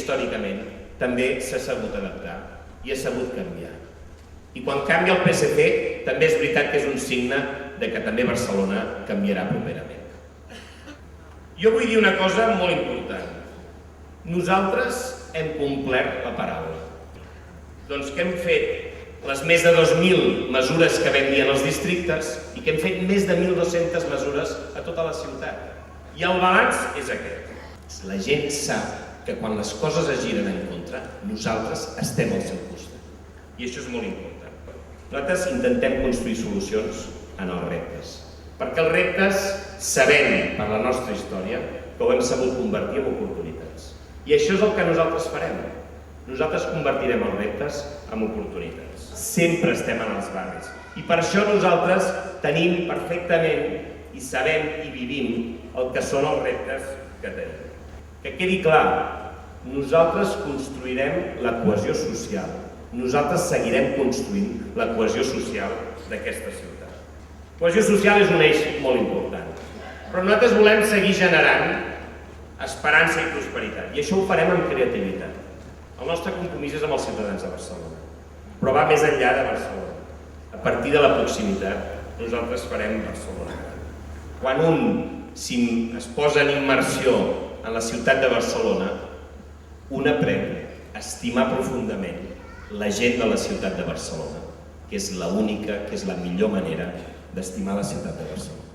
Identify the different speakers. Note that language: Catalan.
Speaker 1: històricament també s'ha sabut adaptar i ha sabut canviar. I quan canvia el PSC, també és veritat que és un signe de que també Barcelona canviarà properament. Jo vull dir una cosa molt important. Nosaltres hem complert la paraula. Doncs que hem fet les més de 2.000 mesures que vam dir en els districtes i que hem fet més de 1.200 mesures a tota la ciutat. I el balanç és aquest. La gent sap que quan les coses es giren en contra, nosaltres estem al seu costat. I això és molt important. Nosaltres intentem construir solucions en els reptes. Perquè els reptes sabem, per la nostra història, que ho hem sabut convertir en oportunitats. I això és el que nosaltres farem. Nosaltres convertirem els reptes en oportunitats. Sempre estem en els barris. I per això nosaltres tenim perfectament i sabem i vivim el que són els reptes que tenim. Que quedi clar, nosaltres construirem la cohesió social. Nosaltres seguirem construint la cohesió social d'aquesta ciutat. Cohesió social és un eix molt important. Però nosaltres volem seguir generant esperança i prosperitat. I això ho farem amb creativitat. El nostre compromís és amb els ciutadans de Barcelona. Però va més enllà de Barcelona. A partir de la proximitat, nosaltres farem Barcelona. Quan un es posa en immersió en la ciutat de Barcelona, un aprèn a estimar profundament la gent de la ciutat de Barcelona, que és l'única, que és la millor manera d'estimar la ciutat de Barcelona.